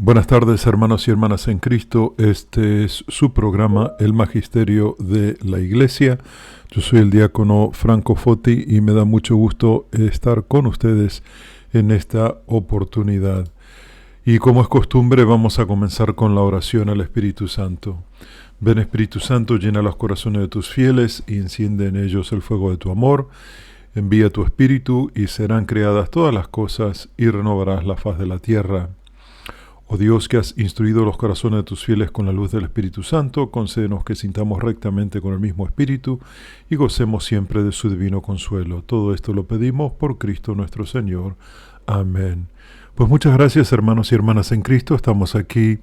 Buenas tardes, hermanos y hermanas en Cristo. Este es su programa, El Magisterio de la Iglesia. Yo soy el diácono Franco Foti y me da mucho gusto estar con ustedes en esta oportunidad. Y como es costumbre, vamos a comenzar con la oración al Espíritu Santo. Ven, Espíritu Santo, llena los corazones de tus fieles y enciende en ellos el fuego de tu amor. Envía tu Espíritu y serán creadas todas las cosas y renovarás la faz de la tierra. Oh Dios, que has instruido los corazones de tus fieles con la luz del Espíritu Santo, concédenos que sintamos rectamente con el mismo Espíritu y gocemos siempre de su divino consuelo. Todo esto lo pedimos por Cristo nuestro Señor. Amén. Pues muchas gracias, hermanos y hermanas en Cristo. Estamos aquí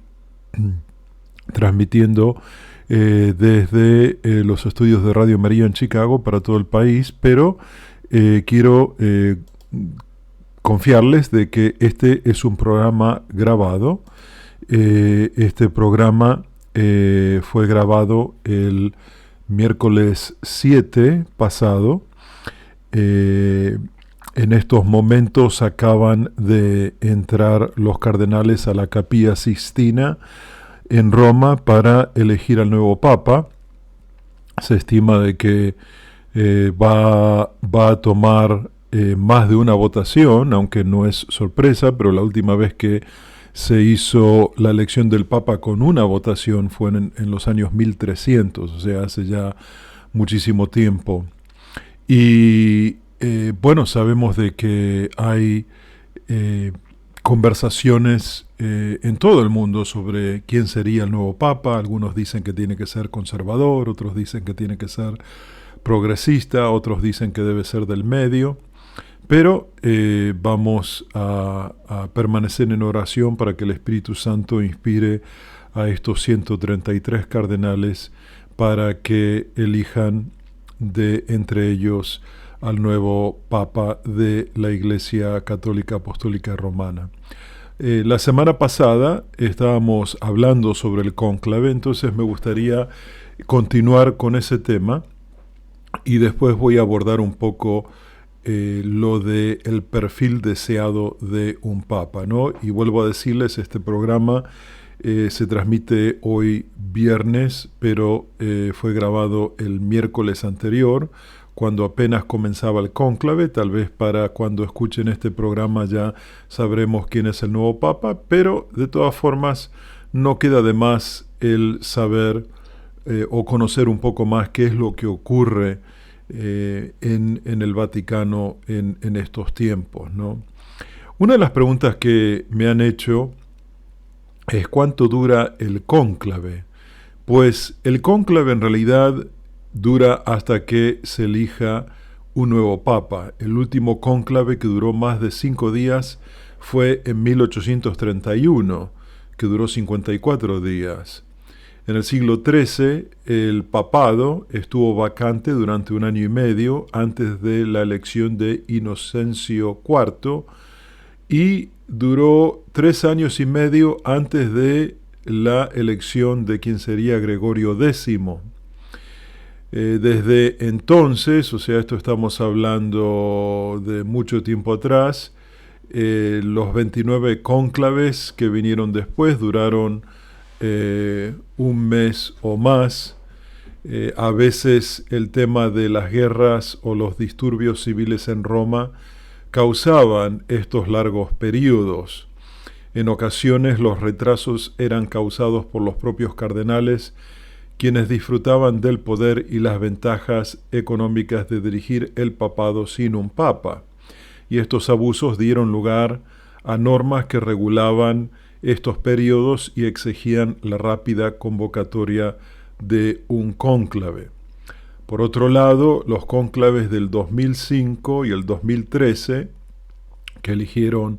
transmitiendo desde los estudios de Radio María en Chicago para todo el país, pero quiero confiarles de que este es un programa grabado. Este programa fue grabado el miércoles 7 pasado. En estos momentos acaban de entrar los cardenales a la Capilla Sixtina en Roma para elegir al nuevo Papa. Se estima de que va a tomar más de una votación, aunque no es sorpresa, pero la última vez que se hizo la elección del Papa con una votación fue en los años 1300, o sea, hace ya muchísimo tiempo. Y bueno, sabemos de que hay conversaciones en todo el mundo sobre quién sería el nuevo Papa. Algunos dicen que tiene que ser conservador, otros dicen que tiene que ser progresista, otros dicen que debe ser del medio. Pero vamos a permanecer en oración para que el Espíritu Santo inspire a estos 133 cardenales para que elijan de entre ellos al nuevo Papa de la Iglesia Católica Apostólica Romana. La semana pasada estábamos hablando sobre el cónclave, entonces me gustaría continuar con ese tema y después voy a abordar un poco lo de el perfil deseado de un papa, ¿no? Y vuelvo a decirles, este programa se transmite hoy viernes, pero fue grabado el miércoles anterior, cuando apenas comenzaba el cónclave. Tal vez para cuando escuchen este programa ya sabremos quién es el nuevo papa, pero de todas formas no queda de más el saber o conocer un poco más qué es lo que ocurre en el Vaticano en estos tiempos, ¿no? Una de las preguntas que me han hecho es ¿cuánto dura el cónclave? Pues el cónclave en realidad dura hasta que se elija un nuevo papa. El último cónclave, que duró más de 5 días, fue en 1831, que duró 54 días. En el siglo XIII, el papado estuvo vacante durante 1 año y medio antes de la elección de Inocencio IV y duró 3 años y medio antes de la elección de quien sería Gregorio X. Desde entonces, o sea, esto estamos hablando de mucho tiempo atrás, los 29 cónclaves que vinieron después duraron un mes o más. A veces el tema de las guerras o los disturbios civiles en Roma causaban estos largos periodos. En ocasiones los retrasos eran causados por los propios cardenales, quienes disfrutaban del poder y las ventajas económicas de dirigir el papado sin un papa. Y estos abusos dieron lugar a normas que regulaban estos periodos y exigían la rápida convocatoria de un cónclave. Por otro lado, los cónclaves del 2005 y el 2013, que eligieron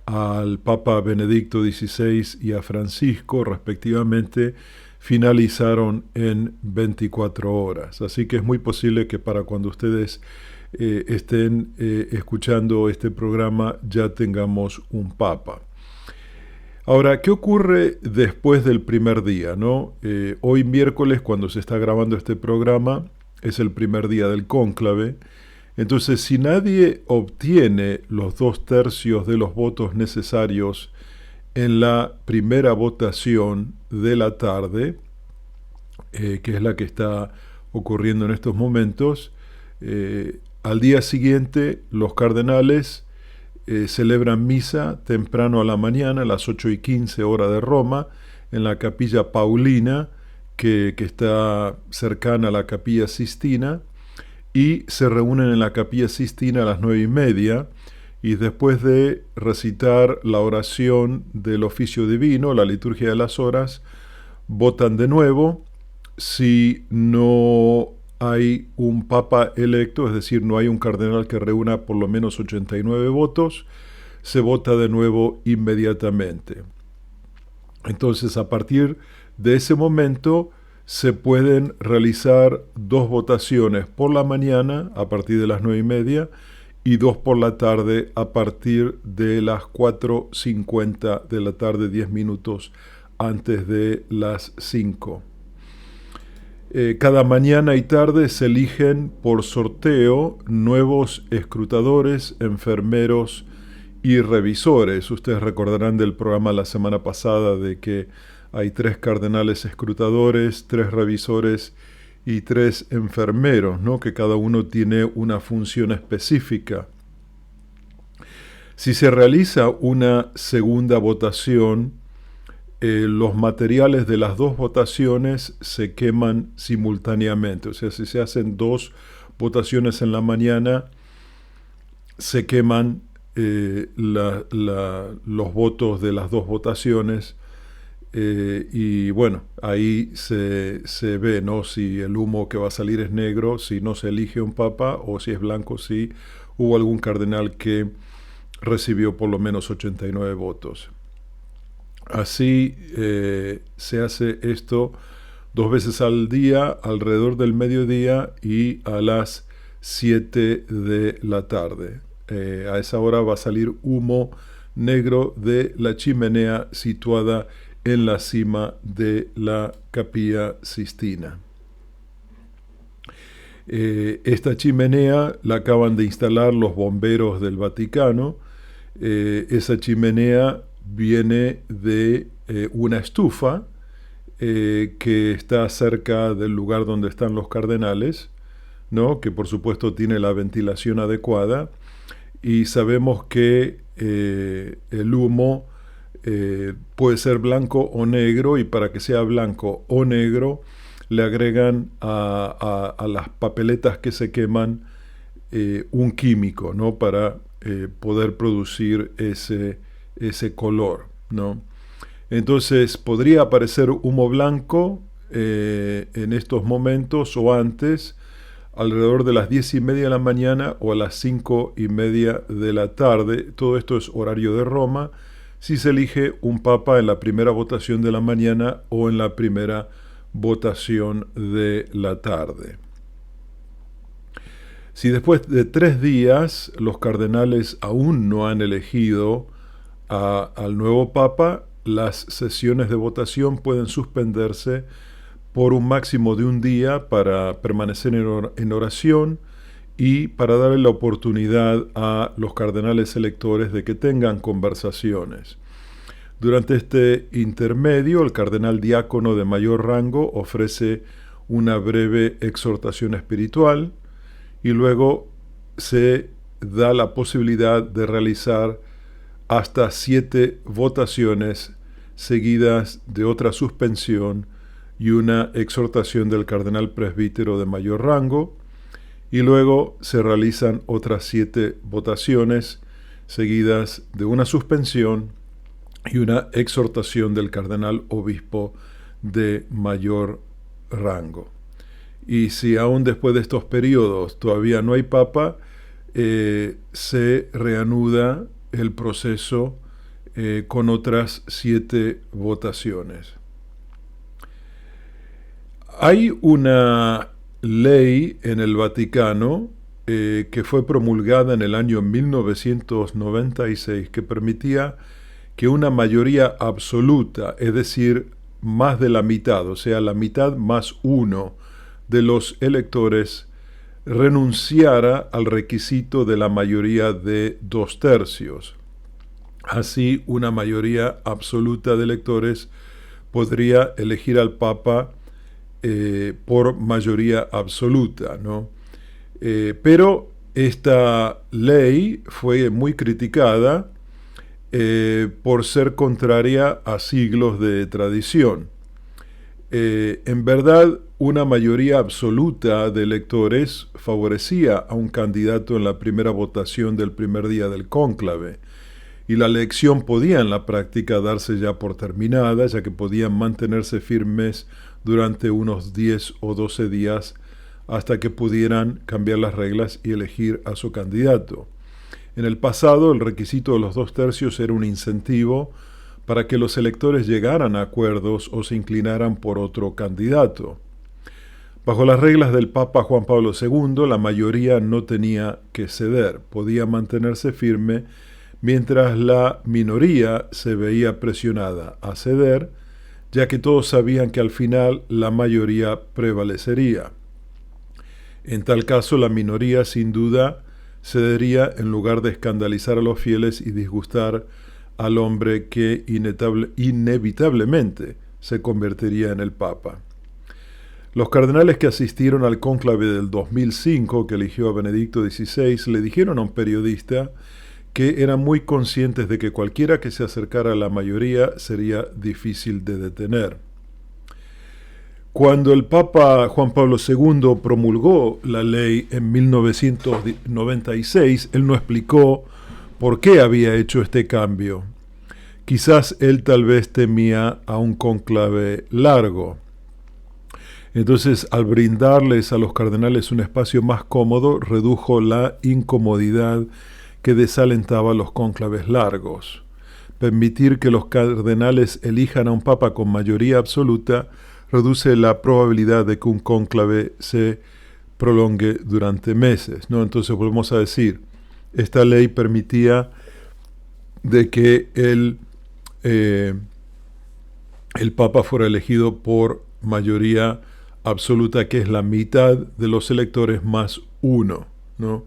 al Papa Benedicto XVI y a Francisco, respectivamente, finalizaron en 24 horas. Así que es muy posible que para cuando ustedes estén escuchando este programa ya tengamos un Papa. Ahora, ¿qué ocurre después del primer día, no? Hoy miércoles, cuando se está grabando este programa, es el primer día del cónclave. Entonces, si nadie obtiene los 2/3 de los votos necesarios en la primera votación de la tarde, que es la que está ocurriendo en estos momentos. Al día siguiente, los cardenales celebran misa temprano a la mañana, a las 8:15 hora de Roma, en la capilla Paulina, que está cercana a la capilla Sistina, y se reúnen en la capilla Sistina a las 9:30, y después de recitar la oración del oficio divino, la liturgia de las horas, votan de nuevo. Si no hay un papa electo, es decir, no hay un cardenal que reúna por lo menos 89 votos, se vota de nuevo inmediatamente. Entonces, a partir de ese momento, se pueden realizar 2 votaciones por la mañana, a partir de las 9:30, y 2 por la tarde, a partir de las 4:50 de la tarde, 10 minutos antes de las 5. Cada mañana y tarde se eligen por sorteo nuevos escrutadores, enfermeros y revisores. Ustedes recordarán del programa la semana pasada de que hay 3 cardenales escrutadores, 3 revisores y 3 enfermeros, ¿no? Que cada uno tiene una función específica. Si se realiza una segunda votación, los materiales de las 2 votaciones se queman simultáneamente. O sea, si se hacen 2 votaciones en la mañana, se queman los votos de las 2 votaciones, y bueno, ahí se ve, ¿no? Si el humo que va a salir es negro, si no se elige un papa, o si es blanco, si hubo algún cardenal que recibió por lo menos 89 votos. Así se hace esto 2 veces al día, alrededor del mediodía y a las 7 de la tarde. A esa hora va a salir humo negro de la chimenea situada en la cima de la capilla Sistina. Esta chimenea la acaban de instalar los bomberos del Vaticano. Esa chimenea viene de una estufa que está cerca del lugar donde están los cardenales, ¿no? Que por supuesto tiene la ventilación adecuada, y sabemos que el humo puede ser blanco o negro, y para que sea blanco o negro le agregan a las papeletas que se queman un químico, ¿no? Para poder producir ese color, ¿no? Entonces podría aparecer humo blanco en estos momentos o antes, alrededor de las 10:30 de la mañana o a las 5:30 de la tarde. Todo esto es horario de Roma, si se elige un papa en la primera votación de la mañana o en la primera votación de la tarde. Si después de 3 días los cardenales aún no han elegido al nuevo papa, las sesiones de votación pueden suspenderse por un máximo de un día para permanecer en oración y para darle la oportunidad a los cardenales electores de que tengan conversaciones. Durante este intermedio, el cardenal diácono de mayor rango ofrece una breve exhortación espiritual, y luego se da la posibilidad de realizar hasta 7 votaciones seguidas de otra suspensión y una exhortación del cardenal presbítero de mayor rango, y luego se realizan otras 7 votaciones seguidas de una suspensión y una exhortación del cardenal obispo de mayor rango. Y si aún después de estos periodos todavía no hay papa, se reanuda el proceso con otras 7 votaciones. Hay una ley en el Vaticano que fue promulgada en el año 1996 que permitía que una mayoría absoluta, es decir, más de la mitad, o sea, la mitad más 1 de los electores, renunciara al requisito de la mayoría de 2/3. Así, una mayoría absoluta de electores podría elegir al Papa por mayoría absoluta, ¿no? Pero esta ley fue muy criticada por ser contraria a siglos de tradición. En verdad, una mayoría absoluta de electores favorecía a un candidato en la primera votación del primer día del cónclave, y la elección podía en la práctica darse ya por terminada, ya que podían mantenerse firmes durante unos 10 o 12 días hasta que pudieran cambiar las reglas y elegir a su candidato. En el pasado, el requisito de los 2/3 era un incentivo para que los electores llegaran a acuerdos o se inclinaran por otro candidato. Bajo las reglas del Papa Juan Pablo II, la mayoría no tenía que ceder, podía mantenerse firme, mientras la minoría se veía presionada a ceder, ya que todos sabían que al final la mayoría prevalecería. En tal caso, la minoría sin duda cedería en lugar de escandalizar a los fieles y disgustar al hombre que inevitablemente se convertiría en el Papa. Los cardenales que asistieron al cónclave del 2005, que eligió a Benedicto XVI, le dijeron a un periodista que eran muy conscientes de que cualquiera que se acercara a la mayoría sería difícil de detener. Cuando el Papa Juan Pablo II promulgó la ley en 1996, él no explicó por qué había hecho este cambio. Quizás él tal vez temía a un cónclave largo. Entonces, al brindarles a los cardenales un espacio más cómodo, redujo la incomodidad que desalentaba los cónclaves largos. Permitir que los cardenales elijan a un papa con mayoría absoluta reduce la probabilidad de que un cónclave se prolongue durante meses, ¿no? Entonces volvemos a decir, esta ley permitía de que el papa fuera elegido por mayoría absoluta, que es la mitad de los electores más uno, ¿no?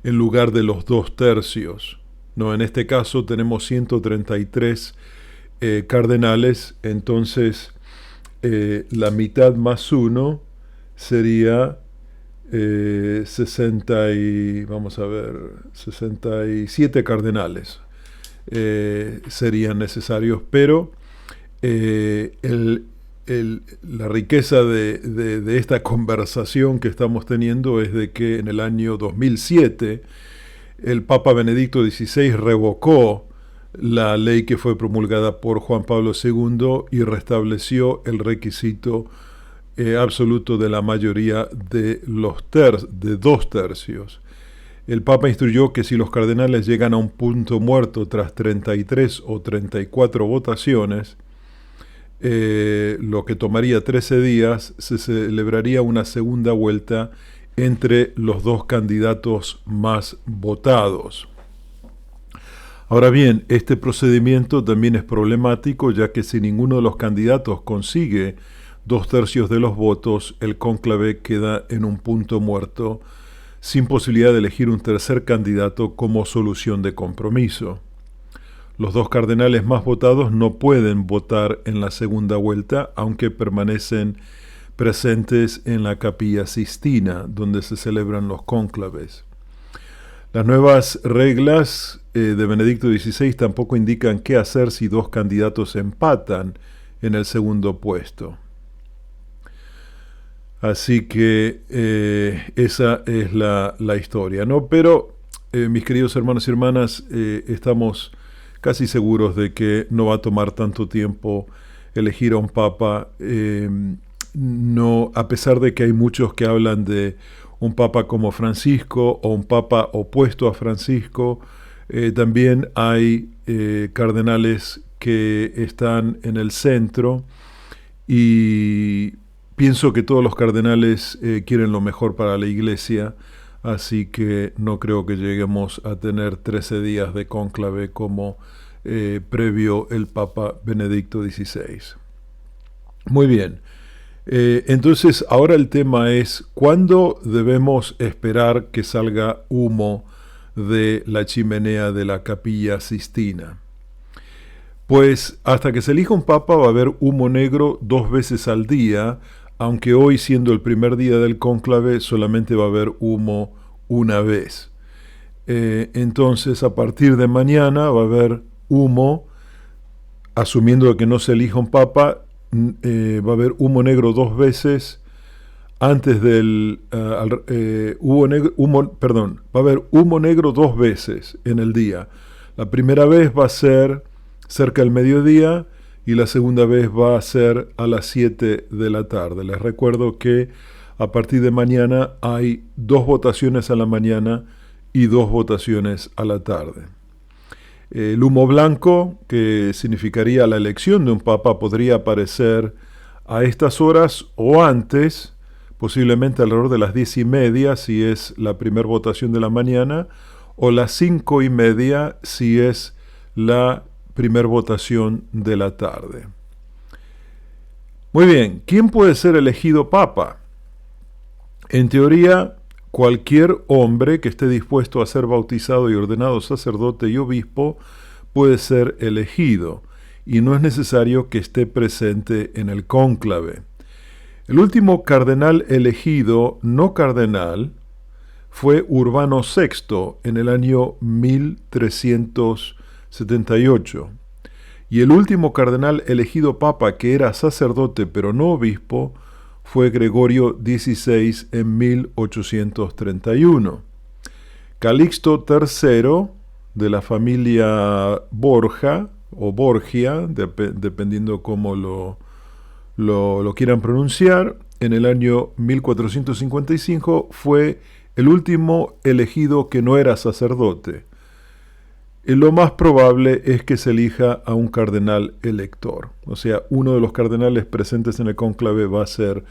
En lugar de los 2/3, ¿no? En este caso tenemos 133 cardenales, entonces la mitad más uno sería 67 cardenales serían necesarios, pero la riqueza de esta conversación que estamos teniendo es de que en el año 2007 el Papa Benedicto XVI revocó la ley que fue promulgada por Juan Pablo II y restableció el requisito absoluto de la mayoría de 2/3. El Papa instruyó que si los cardenales llegan a un punto muerto tras 33 o 34 votaciones, lo que tomaría 13 días, se celebraría una segunda vuelta entre los dos candidatos más votados. Ahora bien, este procedimiento también es problemático, ya que si ninguno de los candidatos consigue 2/3 de los votos, el cónclave queda en un punto muerto, sin posibilidad de elegir un tercer candidato como solución de compromiso. Los dos cardenales más votados no pueden votar en la segunda vuelta, aunque permanecen presentes en la Capilla Sistina, donde se celebran los cónclaves. Las nuevas reglas de Benedicto XVI tampoco indican qué hacer si dos candidatos empatan en el segundo puesto. Así que esa es la historia, ¿no? Pero, mis queridos hermanos y hermanas, estamos casi seguros de que no va a tomar tanto tiempo elegir a un papa. No, a pesar de que hay muchos que hablan de un papa como Francisco o un papa opuesto a Francisco, también hay cardenales que están en el centro, y pienso que todos los cardenales quieren lo mejor para la Iglesia, así que no creo que lleguemos a tener 13 días de cónclave como previo el Papa Benedicto XVI. Muy bien. Entonces, ahora el tema es, ¿cuándo debemos esperar que salga humo de la chimenea de la Capilla Sistina? Pues hasta que se elija un papa va a haber humo negro 2 veces al día, aunque hoy, siendo el primer día del cónclave, solamente va a haber humo una vez. Entonces, a partir de mañana va a haber humo, asumiendo que no se elija un papa, va a haber humo negro 2 veces antes del va a haber humo negro 2 veces en el día. La primera vez va a ser cerca del mediodía y la segunda vez va a ser a las 7 de la tarde. Les recuerdo que a partir de mañana hay 2 votaciones a la mañana y 2 votaciones a la tarde. El humo blanco, que significaría la elección de un papa, podría aparecer a estas horas o antes, posiblemente alrededor de las 10:30 si es la primera votación de la mañana, o las 5:30 si es la primera votación de la tarde. Muy bien, ¿quién puede ser elegido papa? En teoría, cualquier hombre que esté dispuesto a ser bautizado y ordenado sacerdote y obispo puede ser elegido, y no es necesario que esté presente en el cónclave. El último cardenal elegido, no cardenal, fue Urbano VI en el año 1378. Y el último cardenal elegido papa que era sacerdote pero no obispo fue Gregorio XVI en 1831. Calixto III, de la familia Borja o Borgia, dependiendo cómo lo quieran pronunciar, en el año 1455 fue el último elegido que no era sacerdote. Y lo más probable es que se elija a un cardenal elector. O sea, uno de los cardenales presentes en el cónclave va a ser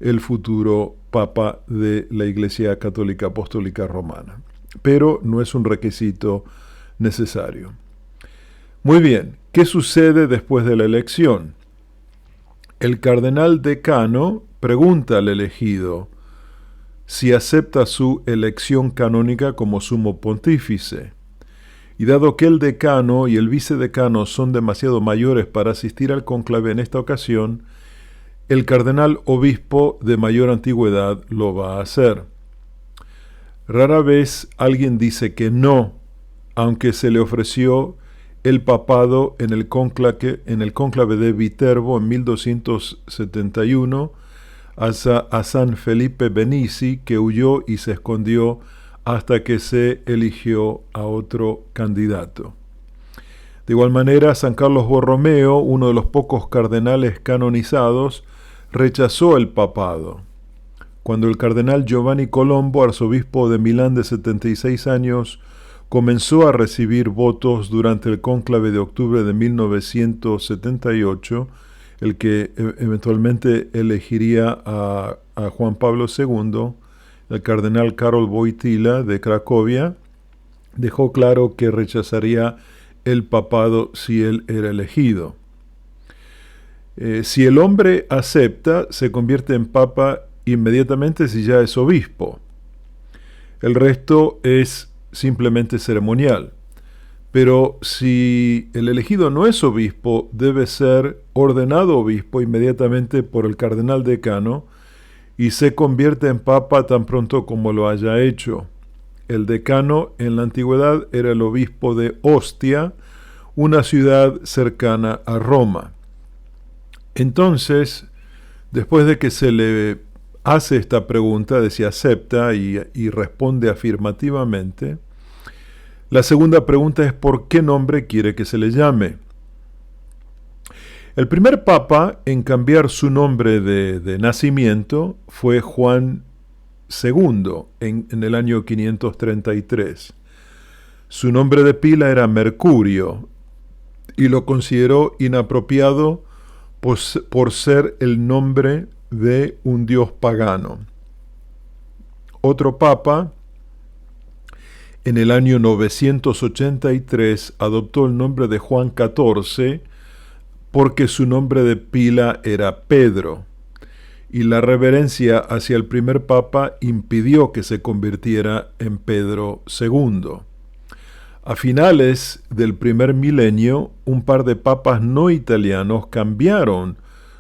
el futuro papa de la Iglesia Católica Apostólica Romana. Pero no es un requisito necesario. Muy bien, ¿qué sucede después de la elección? El cardenal decano pregunta al elegido si acepta su elección canónica como sumo pontífice. Y dado que el decano y el vicedecano son demasiado mayores para asistir al cónclave en esta ocasión, el cardenal obispo de mayor antigüedad lo va a hacer. Rara vez alguien dice que no, aunque se le ofreció el papado en el cónclave de Viterbo en 1271 a San Felipe Benizi, que huyó y se escondió hasta que se eligió a otro candidato. De igual manera, San Carlos Borromeo, uno de los pocos cardenales canonizados, rechazó el papado. Cuando el cardenal Giovanni Colombo, arzobispo de Milán de 76 años, comenzó a recibir votos durante el cónclave de octubre de 1978, el que eventualmente elegiría a Juan Pablo II, el cardenal Karol Wojtyła de Cracovia dejó claro que rechazaría el papado si él era elegido. Si el hombre acepta, se convierte en papa inmediatamente si ya es obispo. El resto es simplemente ceremonial. Pero si el elegido no es obispo, debe ser ordenado obispo inmediatamente por el cardenal decano y se convierte en papa tan pronto como lo haya hecho. El decano en la antigüedad era el obispo de Ostia, una ciudad cercana a Roma. Entonces, después de que se le hace esta pregunta de si acepta y responde afirmativamente, la segunda pregunta es ¿por qué nombre quiere que se le llame? El primer papa en cambiar su nombre de nacimiento fue Juan II en el año 533. Su nombre de pila era Mercurio y lo consideró inapropiado por ser el nombre de un dios pagano. Otro papa, en el año 983, adoptó el nombre de Juan XIV porque su nombre de pila era Pedro, y la reverencia hacia el primer papa impidió que se convirtiera en Pedro II. A finales del primer milenio, un par de papas no italianos cambiaron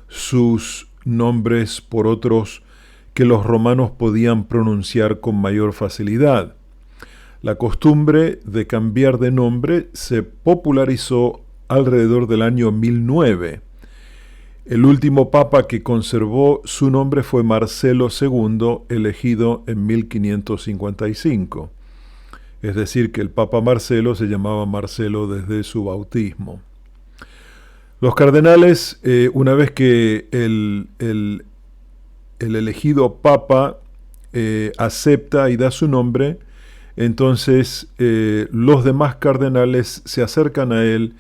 sus nombres por otros que los romanos podían pronunciar con mayor facilidad. La costumbre de cambiar de nombre se popularizó alrededor del año 1009. El último papa que conservó su nombre fue Marcelo II, elegido en 1555. Es decir, que el Papa Marcelo se llamaba Marcelo desde su bautismo. Los cardenales, una vez que el elegido Papa acepta y da su nombre, entonces los demás cardenales se acercan a él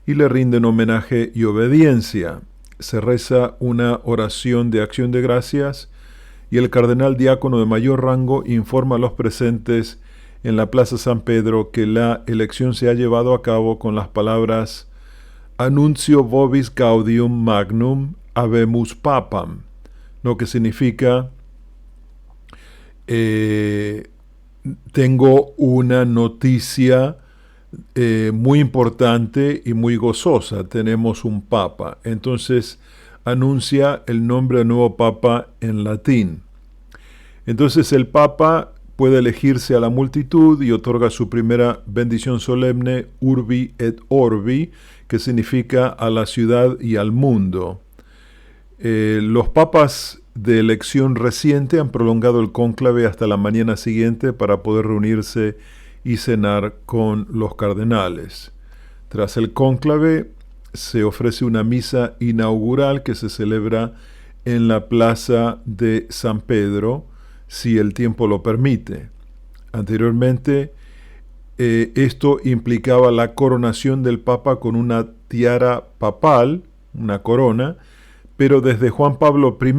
y le rinden homenaje y obediencia. Se reza una oración de acción de gracias y el cardenal diácono de mayor rango informa a los presentes en la Plaza San Pedro que la elección se ha llevado a cabo con las palabras Annuncio vobis gaudium magnum habemus papam, lo que significa tengo una noticia muy importante y muy gozosa, tenemos un papa. Entonces anuncia el nombre del nuevo papa en latín. Entonces el papa puede elegirse a la multitud y otorga su primera bendición solemne, Urbi et Orbi, que significa a la ciudad y al mundo. Los papas de elección reciente han prolongado el cónclave hasta la mañana siguiente para poder reunirse y cenar con los cardenales. Tras el cónclave se ofrece una misa inaugural que se celebra en la plaza de San Pedro, si el tiempo lo permite. Anteriormente, esto implicaba la coronación del Papa con una tiara papal, una corona, pero desde Juan Pablo I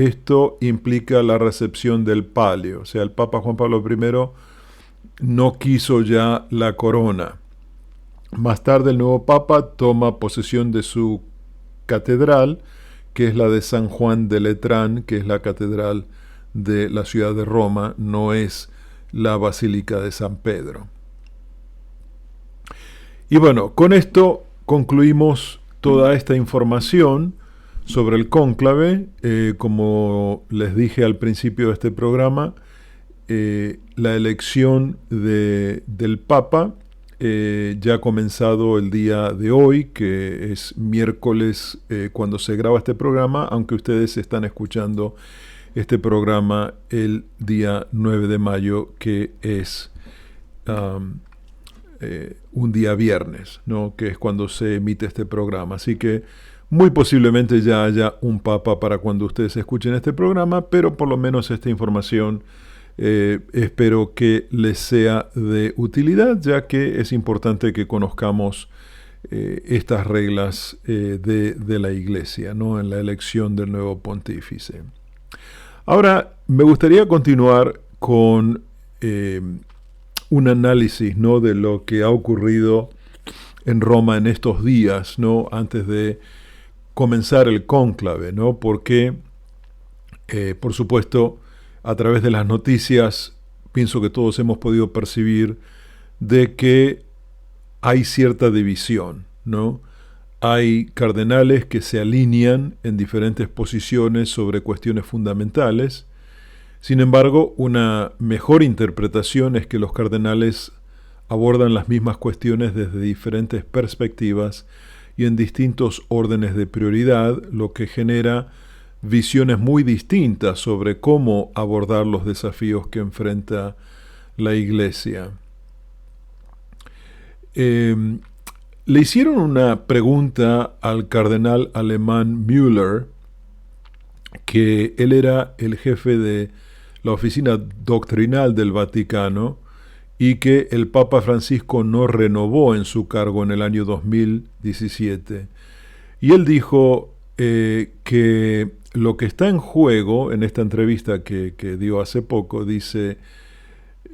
esto implica la recepción del palio. O sea, el Papa Juan Pablo I no quiso ya la corona. Más tarde el nuevo Papa toma posesión de su catedral, que es la de San Juan de Letrán, que es la catedral de la ciudad de Roma, no es la Basílica de San Pedro. Y bueno, con esto concluimos toda esta información sobre el cónclave. Como les dije al principio de este programa, la elección del Papa ya ha comenzado el día de hoy, que es miércoles cuando se graba este programa, aunque ustedes están escuchando este programa el día 9 de mayo, que es un día viernes, ¿no? Que es cuando se emite este programa. Así que muy posiblemente ya haya un papa para cuando ustedes escuchen este programa, pero por lo menos esta información espero que les sea de utilidad, ya que es importante que conozcamos estas reglas de la Iglesia, ¿no? En la elección del nuevo pontífice. Ahora, me gustaría continuar con un análisis, ¿no? De lo que ha ocurrido en Roma en estos días, ¿no? Antes de comenzar el cónclave, ¿no? Porque, por supuesto, a través de las noticias, pienso que todos hemos podido percibir de que hay cierta división, ¿no? Hay cardenales que se alinean en diferentes posiciones sobre cuestiones fundamentales. Sin embargo, una mejor interpretación es que los cardenales abordan las mismas cuestiones desde diferentes perspectivas y en distintos órdenes de prioridad, lo que genera visiones muy distintas sobre cómo abordar los desafíos que enfrenta la Iglesia. Le hicieron una pregunta al cardenal alemán Müller, que él era el jefe de la oficina doctrinal del Vaticano y que el Papa Francisco no renovó en su cargo en el año 2017. Y él dijo que lo que está en juego en esta entrevista que dio hace poco, dice,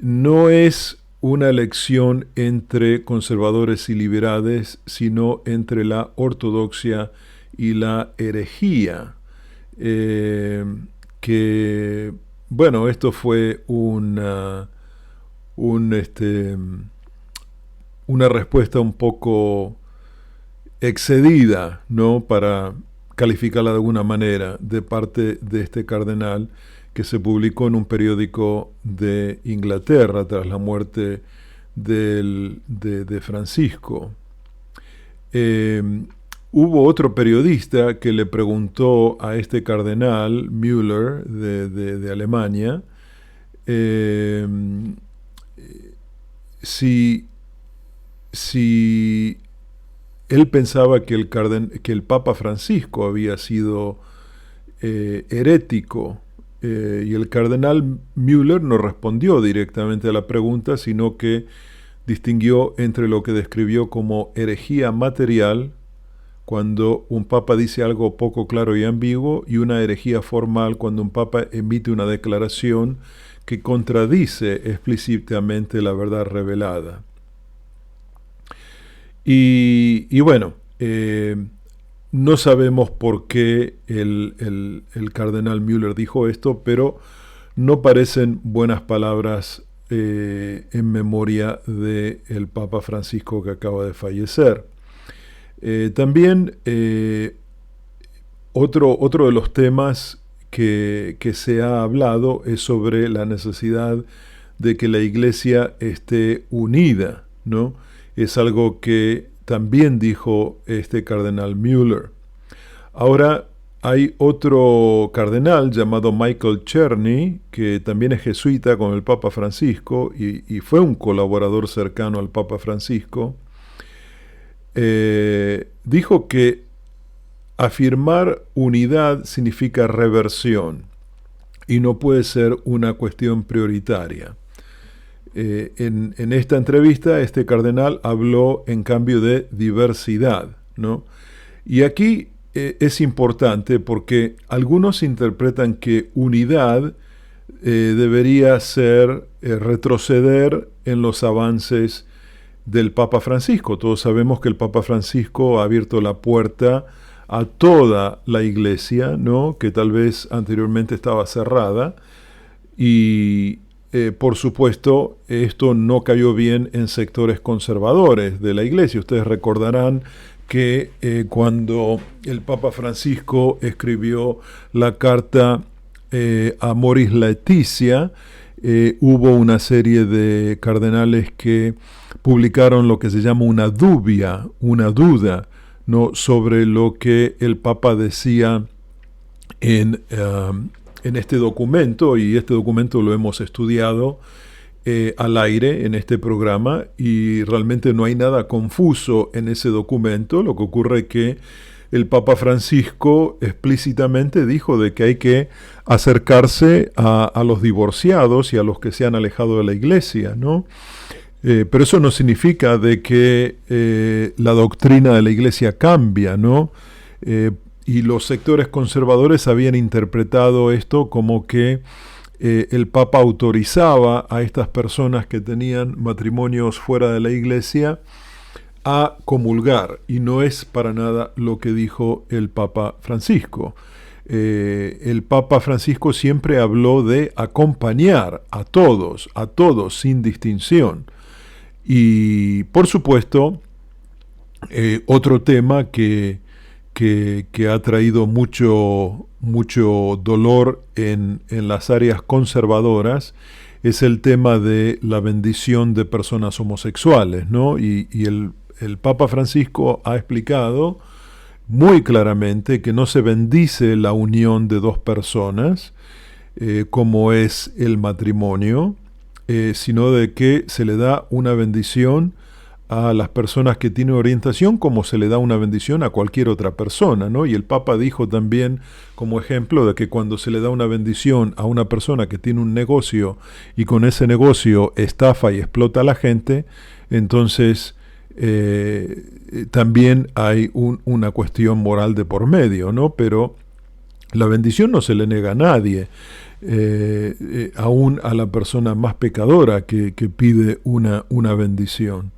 no es una elección entre conservadores y liberales, sino entre la ortodoxia y la herejía. Que, bueno, esto fue una respuesta un poco excedida, ¿no?, para calificarla de alguna manera, de parte de este cardenal, que se publicó en un periódico de Inglaterra tras la muerte de Francisco. Hubo otro periodista que le preguntó a este cardenal, Müller, de Alemania, si él pensaba que el Papa Francisco había sido herético, y el cardenal Müller no respondió directamente a la pregunta, sino que distinguió entre lo que describió como herejía material, cuando un papa dice algo poco claro y ambiguo, y una herejía formal, cuando un papa emite una declaración que contradice explícitamente la verdad revelada. Y bueno, no sabemos por qué el cardenal Müller dijo esto, pero no parecen buenas palabras en memoria del Papa Francisco, que acaba de fallecer. También otro de los temas que se ha hablado es sobre la necesidad de que la Iglesia esté unida, ¿no? Es algo que también dijo este cardenal Müller. Ahora hay otro cardenal llamado Michael Czerny, que también es jesuita con el Papa Francisco y fue un colaborador cercano al Papa Francisco. Dijo que afirmar unidad significa reversión y no puede ser una cuestión prioritaria. En esta entrevista, este cardenal habló en cambio de diversidad, ¿no? Y aquí es importante porque algunos interpretan que unidad debería ser retroceder en los avances del Papa Francisco. Todos sabemos que el Papa Francisco ha abierto la puerta a toda la Iglesia, ¿no?, que tal vez anteriormente estaba cerrada, y por supuesto esto no cayó bien en sectores conservadores de la Iglesia. Ustedes recordarán que cuando el Papa Francisco escribió la carta Amoris Laetitia, hubo una serie de cardenales que publicaron lo que se llama una duda, ¿no?, sobre lo que el Papa decía en este documento, y este documento lo hemos estudiado al aire en este programa, y realmente no hay nada confuso en ese documento. Lo que ocurre es que el Papa Francisco explícitamente dijo de que hay que acercarse a los divorciados y a los que se han alejado de la Iglesia, ¿no? Pero eso no significa de que la doctrina de la Iglesia cambia, ¿no? Y los sectores conservadores habían interpretado esto como que el Papa autorizaba a estas personas que tenían matrimonios fuera de la Iglesia a comulgar, y no es para nada lo que dijo el Papa Francisco. El Papa Francisco siempre habló de acompañar a todos sin distinción. Y por supuesto, otro tema que ha traído mucho dolor en las áreas conservadoras es el tema de la bendición de personas homosexuales, ¿no? Y el Papa Francisco ha explicado muy claramente que no se bendice la unión de dos personas, como es el matrimonio, sino de que se le da una bendición a las personas que tienen orientación, como se le da una bendición a cualquier otra persona, ¿no? Y el Papa dijo también, como ejemplo, de que cuando se le da una bendición a una persona que tiene un negocio y con ese negocio estafa y explota a la gente, entonces también hay una cuestión moral de por medio, ¿no? Pero la bendición no se le nega a nadie, aún a la persona más pecadora que pide una bendición.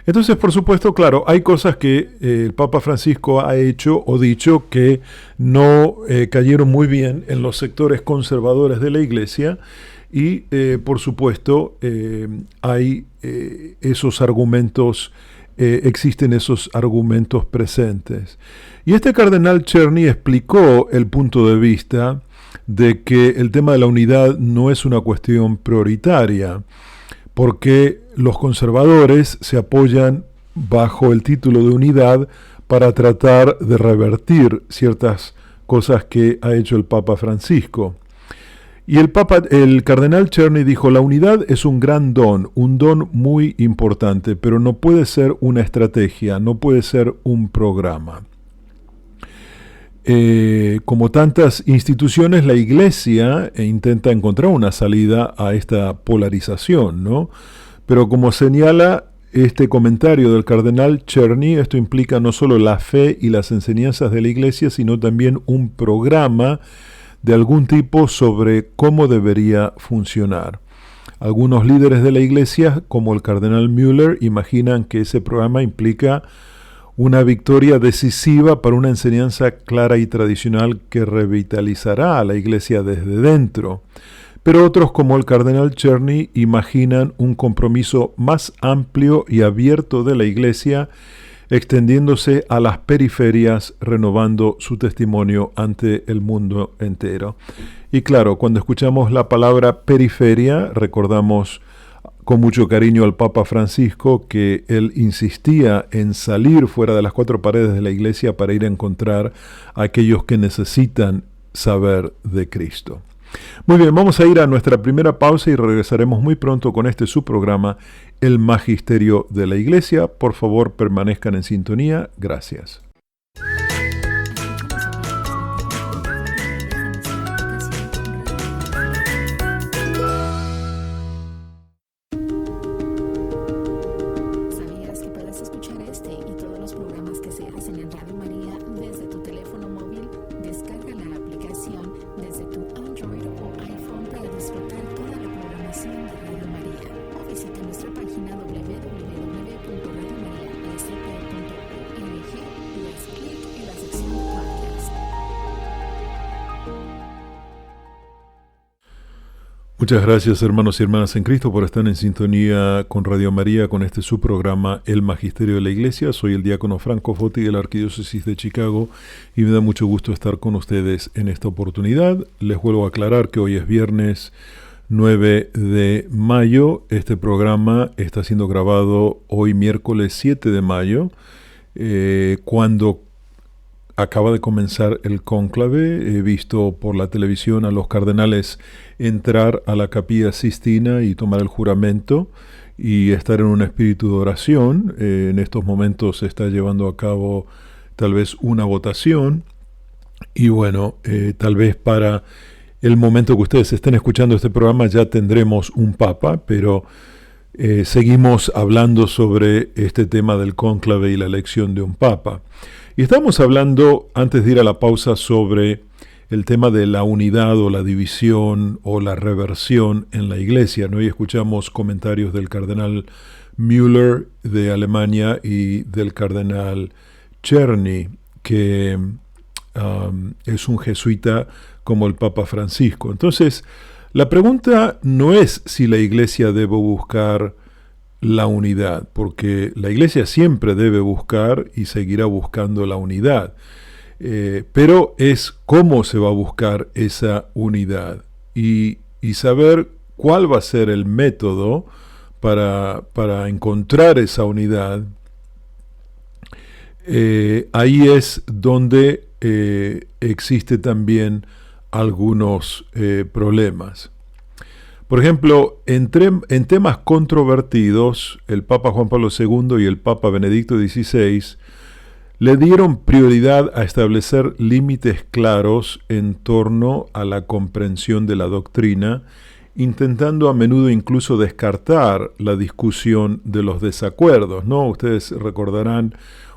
Entonces, por supuesto, claro, hay cosas que el Papa Francisco ha hecho o dicho que no cayeron muy bien en los sectores conservadores de la Iglesia, y por supuesto hay esos argumentos, existen esos argumentos presentes. Y este cardenal Czerny explicó el punto de vista de que el tema de la unidad no es una cuestión prioritaria, porque los conservadores se apoyan bajo el título de unidad para tratar de revertir ciertas cosas que ha hecho el Papa Francisco. Y el cardenal Czerny dijo: la unidad es un gran don, un don muy importante, pero no puede ser una estrategia, no puede ser un programa. Como tantas instituciones, la Iglesia intenta encontrar una salida a esta polarización, ¿no? Pero como señala este comentario del cardenal Czerny, esto implica no solo la fe y las enseñanzas de la Iglesia, sino también un programa de algún tipo sobre cómo debería funcionar. Algunos líderes de la Iglesia, como el cardenal Müller, imaginan que ese programa implica una victoria decisiva para una enseñanza clara y tradicional que revitalizará a la Iglesia desde dentro. Pero otros, como el cardenal Czerny, imaginan un compromiso más amplio y abierto de la Iglesia, extendiéndose a las periferias, renovando su testimonio ante el mundo entero. Y claro, cuando escuchamos la palabra periferia, recordamos con mucho cariño al Papa Francisco, que él insistía en salir fuera de las cuatro paredes de la Iglesia para ir a encontrar a aquellos que necesitan saber de Cristo. Muy bien, vamos a ir a nuestra primera pausa y regresaremos muy pronto con este su programa, El Magisterio de la Iglesia. Por favor, permanezcan en sintonía. Gracias. ¿Sabías que puedes escuchar este y todos los programas que se hacen en Radio María desde tu teléfono móvil? Descarga la aplicación desde tu Android o iPhone para disfrutar toda la programación de Radio María. O visita nuestra página www.radiomariasp.org y haz clic en la sección de podcast. Muchas gracias, hermanos y hermanas en Cristo, por estar en sintonía con Radio María, con este su programa, El Magisterio de la Iglesia. Soy el diácono Franco Foti de la Arquidiócesis de Chicago y me da mucho gusto estar con ustedes en esta oportunidad. Les vuelvo a aclarar que hoy es viernes 9 de mayo. Este programa está siendo grabado hoy miércoles 7 de mayo, cuando acaba de comenzar el cónclave. He visto por la televisión a los cardenales entrar a la Capilla Sistina y tomar el juramento y estar en un espíritu de oración. En estos momentos se está llevando a cabo tal vez una votación y bueno, tal vez para el momento que ustedes estén escuchando este programa ya tendremos un papa, pero seguimos hablando sobre este tema del cónclave y la elección de un papa. Y estamos hablando, antes de ir a la pausa, sobre el tema de la unidad o la división o la reversión en la Iglesia, ¿no? Y escuchamos comentarios del cardenal Müller de Alemania y del cardenal Czerny, que es un jesuita como el Papa Francisco. Entonces, la pregunta no es si la Iglesia debe buscar la unidad, porque la Iglesia siempre debe buscar y seguirá buscando la unidad, pero es cómo se va a buscar esa unidad y saber cuál va a ser el método para encontrar esa unidad. Ahí es donde existe también algunos problemas. Por ejemplo, en temas controvertidos, el Papa Juan Pablo II y el Papa Benedicto XVI le dieron prioridad a establecer límites claros en torno a la comprensión de la doctrina, intentando a menudo incluso descartar la discusión de los desacuerdos, ¿no? Ustedes recordarán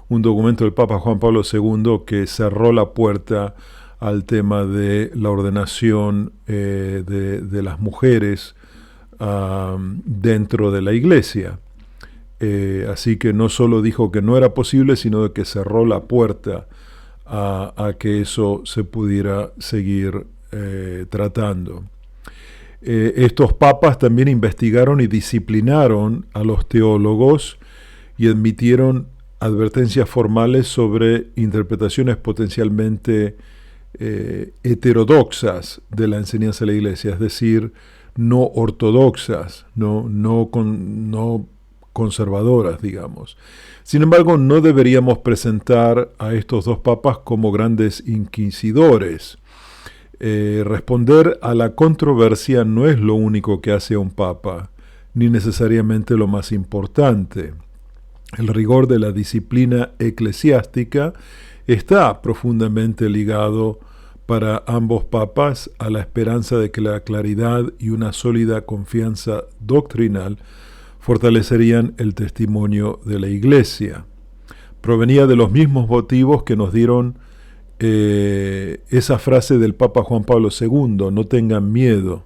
un documento del Papa Juan Pablo II que cerró la puerta al tema de la ordenación de las mujeres dentro de la Iglesia. Así que no solo dijo que no era posible, sino que cerró la puerta a que eso se pudiera seguir tratando. Estos papas también investigaron y disciplinaron a los teólogos y emitieron advertencias formales sobre interpretaciones potencialmente heterodoxas de la enseñanza de la Iglesia, es decir, no ortodoxas, no conservadoras, digamos. Sin embargo, no deberíamos presentar a estos dos papas como grandes inquisidores. Responder a la controversia no es lo único que hace a un papa, ni necesariamente lo más importante. El rigor de la disciplina eclesiástica está profundamente ligado para ambos papas a la esperanza de que la claridad y una sólida confianza doctrinal fortalecerían el testimonio de la Iglesia. Provenía de los mismos motivos que nos dieron esa frase del Papa Juan Pablo II, no tengan miedo,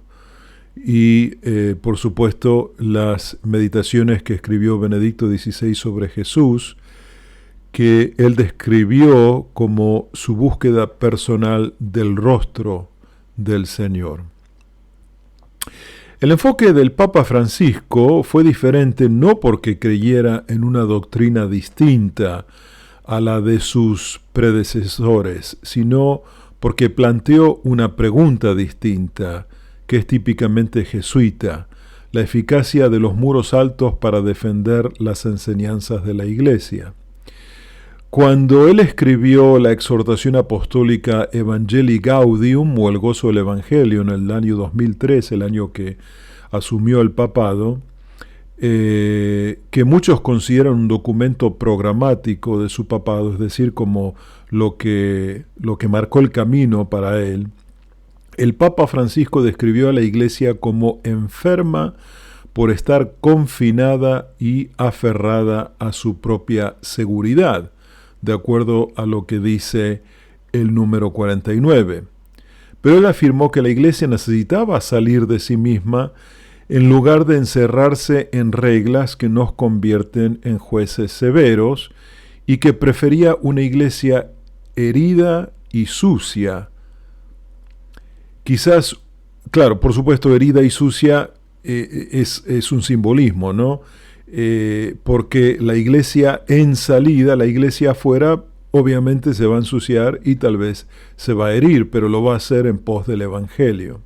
y por supuesto las meditaciones que escribió Benedicto XVI sobre Jesús, que él describió como su búsqueda personal del rostro del Señor. El enfoque del Papa Francisco fue diferente no porque creyera en una doctrina distinta a la de sus predecesores, sino porque planteó una pregunta distinta, que es típicamente jesuita, la eficacia de los muros altos para defender las enseñanzas de la Iglesia. Cuando él escribió la exhortación apostólica Evangelii Gaudium, o el gozo del Evangelio, en el año 2003, el año que asumió el papado, que muchos consideran un documento programático de su papado, es decir, como lo que marcó el camino para él, el Papa Francisco describió a la Iglesia como enferma por estar confinada y aferrada a su propia seguridad, de acuerdo a lo que dice el número 49. Pero él afirmó que la Iglesia necesitaba salir de sí misma en lugar de encerrarse en reglas que nos convierten en jueces severos, y que prefería una Iglesia herida y sucia. Quizás, claro, por supuesto, herida y sucia es un simbolismo, ¿no? Porque la Iglesia en salida, la Iglesia afuera, obviamente se va a ensuciar y tal vez se va a herir, pero lo va a hacer en pos del Evangelio.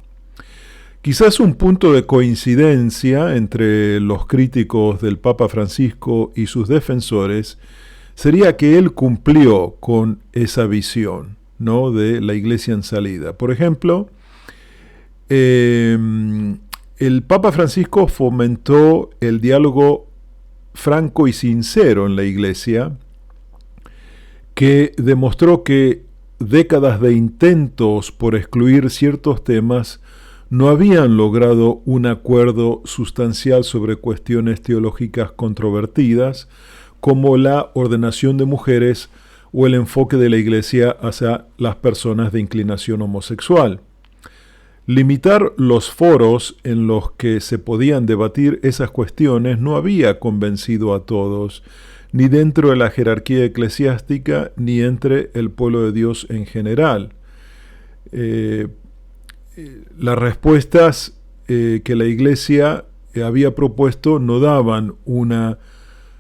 Quizás un punto de coincidencia entre los críticos del Papa Francisco y sus defensores sería que él cumplió con esa visión, ¿no?, de la Iglesia en salida. Por ejemplo, el Papa Francisco fomentó el diálogo franco y sincero en la Iglesia, que demostró que décadas de intentos por excluir ciertos temas no habían logrado un acuerdo sustancial sobre cuestiones teológicas controvertidas, como la ordenación de mujeres o el enfoque de la Iglesia hacia las personas de inclinación homosexual. Limitar los foros en los que se podían debatir esas cuestiones no había convencido a todos, ni dentro de la jerarquía eclesiástica, ni entre el pueblo de Dios en general. Las respuestas que la Iglesia había propuesto no daban una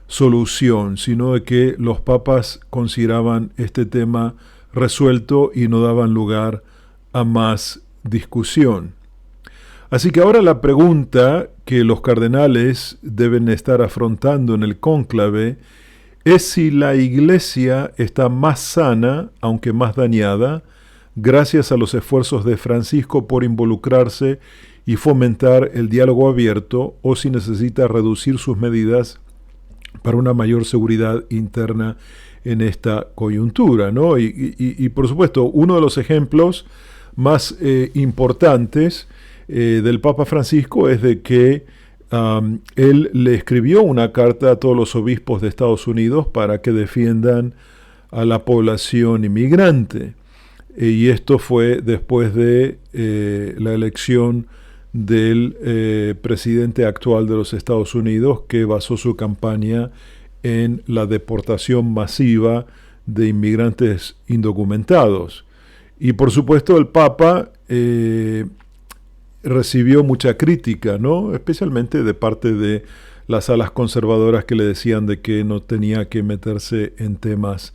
solución, sino de que los papas consideraban este tema resuelto y no daban lugar a más discusión. Así que ahora la pregunta que los cardenales deben estar afrontando en el cónclave es si la Iglesia está más sana, aunque más dañada, gracias a los esfuerzos de Francisco por involucrarse y fomentar el diálogo abierto, o si necesita reducir sus medidas para una mayor seguridad interna en esta coyuntura, ¿no? Y por supuesto, uno de los ejemplos más importantes del Papa Francisco es de que él le escribió una carta a todos los obispos de Estados Unidos para que defiendan a la población inmigrante. Y esto fue después de la elección del presidente actual de los Estados Unidos, que basó su campaña en la deportación masiva de inmigrantes indocumentados. Y por supuesto el Papa recibió mucha crítica, ¿no? Especialmente de parte de las alas conservadoras que le decían de que no tenía que meterse en temas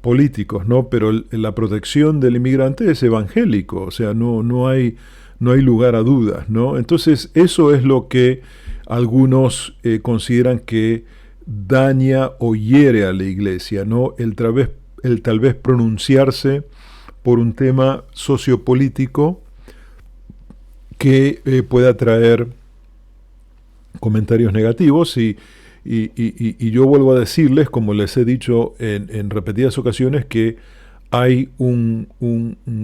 políticos, ¿no? Pero la protección del inmigrante es evangélico, o sea, no hay lugar a dudas, ¿no? Entonces, eso es lo que algunos consideran que daña o hiere a la iglesia, ¿no? El tal vez pronunciarse por un tema sociopolítico que pueda traer comentarios negativos y yo vuelvo a decirles, como les he dicho en repetidas ocasiones, que hay un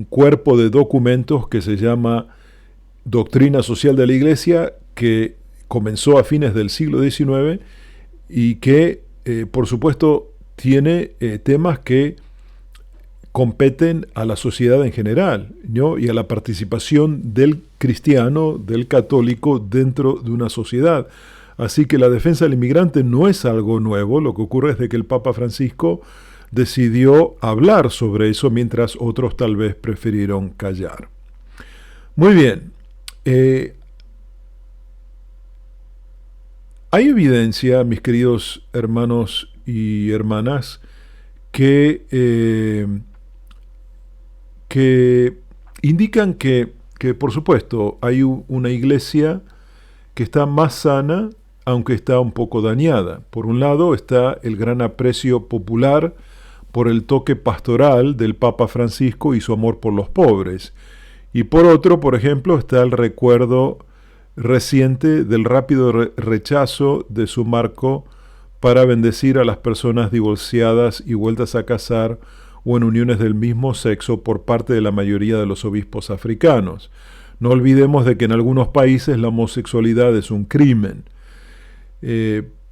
cuerpo de documentos que se llama Doctrina Social de la Iglesia, que comenzó a fines del siglo XIX y que, por supuesto, tiene temas que competen a la sociedad en general, ¿no? Y a la participación del cristiano, del católico, dentro de una sociedad. Así que la defensa del inmigrante no es algo nuevo. Lo que ocurre es de que el Papa Francisco decidió hablar sobre eso, mientras otros tal vez prefirieron callar. Muy bien. Hay evidencia, mis queridos hermanos y hermanas, que indican que por supuesto hay una iglesia que está más sana, aunque está un poco dañada. Por un lado está el gran aprecio popular por el toque pastoral del Papa Francisco y su amor por los pobres. Y por otro, por ejemplo, está el recuerdo reciente del rápido rechazo de su marco para bendecir a las personas divorciadas y vueltas a casar o en uniones del mismo sexo por parte de la mayoría de los obispos africanos. No olvidemos de que en algunos países la homosexualidad es un crimen.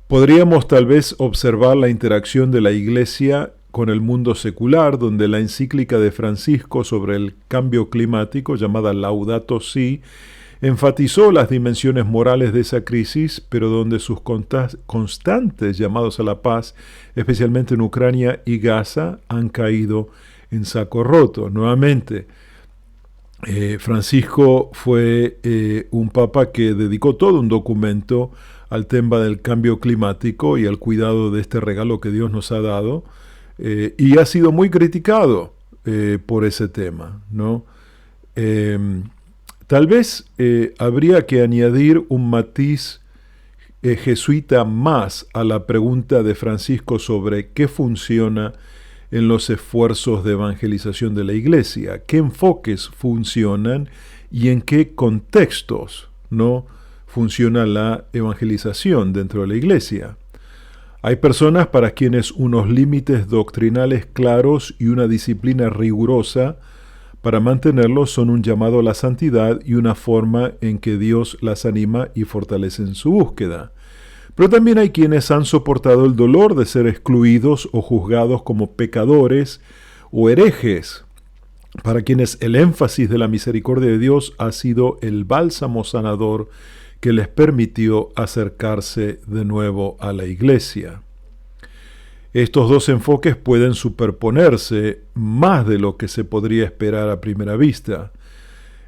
Podríamos tal vez observar la interacción de la Iglesia con el mundo secular, donde la encíclica de Francisco sobre el cambio climático, llamada Laudato Si', enfatizó las dimensiones morales de esa crisis, pero donde sus constantes llamados a la paz, especialmente en Ucrania y Gaza, han caído en saco roto. Nuevamente, Francisco fue un papa que dedicó todo un documento al tema del cambio climático y al cuidado de este regalo que Dios nos ha dado, y ha sido muy criticado por ese tema, ¿no? Tal vez habría que añadir un matiz jesuita más a la pregunta de Francisco sobre qué funciona en los esfuerzos de evangelización de la Iglesia, qué enfoques funcionan y en qué contextos no funciona la evangelización dentro de la Iglesia. Hay personas para quienes unos límites doctrinales claros y una disciplina rigurosa para mantenerlos son un llamado a la santidad y una forma en que Dios las anima y fortalece en su búsqueda. Pero también hay quienes han soportado el dolor de ser excluidos o juzgados como pecadores o herejes, para quienes el énfasis de la misericordia de Dios ha sido el bálsamo sanador que les permitió acercarse de nuevo a la Iglesia. Estos dos enfoques pueden superponerse más de lo que se podría esperar a primera vista.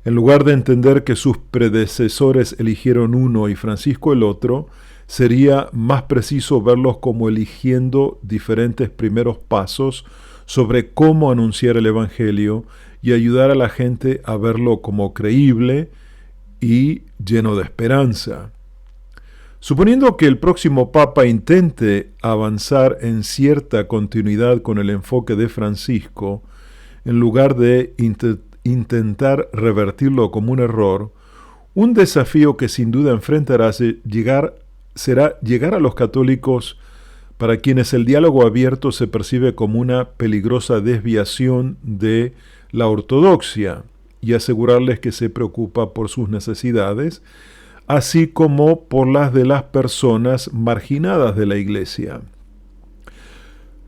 En lugar de entender que sus predecesores eligieron uno y Francisco el otro, sería más preciso verlos como eligiendo diferentes primeros pasos sobre cómo anunciar el Evangelio y ayudar a la gente a verlo como creíble y lleno de esperanza. Suponiendo que el próximo Papa intente avanzar en cierta continuidad con el enfoque de Francisco, en lugar de intentar revertirlo como un error, un desafío que sin duda enfrentará será llegar a los católicos para quienes el diálogo abierto se percibe como una peligrosa desviación de la ortodoxia y asegurarles que se preocupa por sus necesidades, así como por las de las personas marginadas de la Iglesia.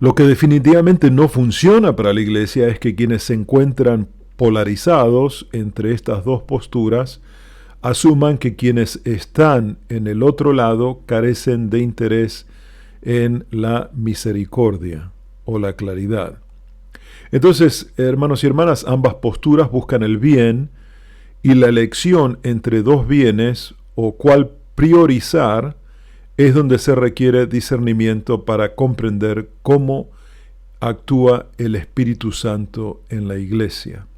Lo que definitivamente no funciona para la Iglesia es que quienes se encuentran polarizados entre estas dos posturas asuman que quienes están en el otro lado carecen de interés en la misericordia o la claridad. Entonces, hermanos y hermanas, ambas posturas buscan el bien y la elección entre dos bienes o cuál priorizar es donde se requiere discernimiento para comprender cómo actúa el Espíritu Santo en la iglesia.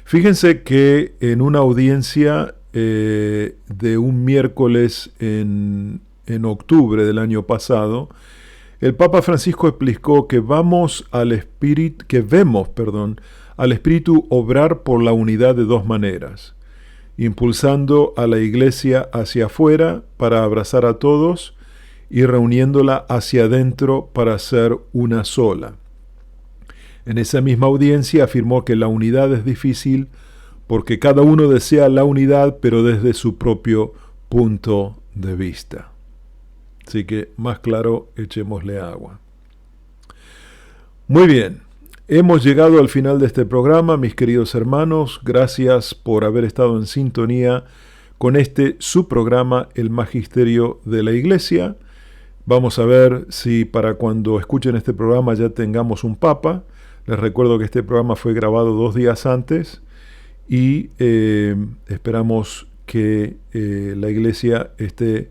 Fíjense que en una audiencia de un miércoles en octubre del año pasado, el Papa Francisco explicó que vemos al Espíritu obrar por la unidad de dos maneras, impulsando a la iglesia hacia afuera para abrazar a todos y reuniéndola hacia adentro para ser una sola. En esa misma audiencia afirmó que la unidad es difícil porque cada uno desea la unidad, pero desde su propio punto de vista. Así que, más claro, echémosle agua. Muy bien, hemos llegado al final de este programa, mis queridos hermanos. Gracias por haber estado en sintonía con su programa, El Magisterio de la Iglesia. Vamos a ver si para cuando escuchen este programa ya tengamos un Papa. Les recuerdo que este programa fue grabado 2 días antes y esperamos que la Iglesia esté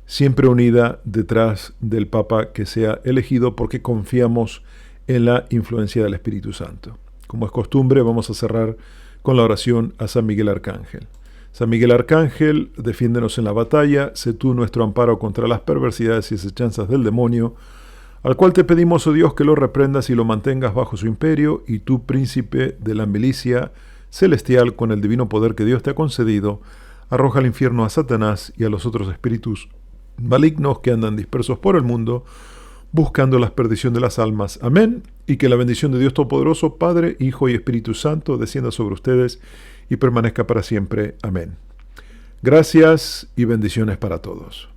siempre unida detrás del Papa que sea elegido, porque confiamos en la influencia del Espíritu Santo. Como es costumbre, vamos a cerrar con la oración a San Miguel Arcángel. San Miguel Arcángel, defiéndenos en la batalla, sé tú nuestro amparo contra las perversidades y asechanzas del demonio, al cual te pedimos, oh Dios, que lo reprendas y lo mantengas bajo su imperio, y tú, príncipe de la milicia celestial, con el divino poder que Dios te ha concedido, arroja al infierno a Satanás y a los otros espíritus malignos que andan dispersos por el mundo, buscando la perdición de las almas. Amén. Y que la bendición de Dios Todopoderoso, Padre, Hijo y Espíritu Santo, descienda sobre ustedes y permanezca para siempre. Amén. Gracias y bendiciones para todos.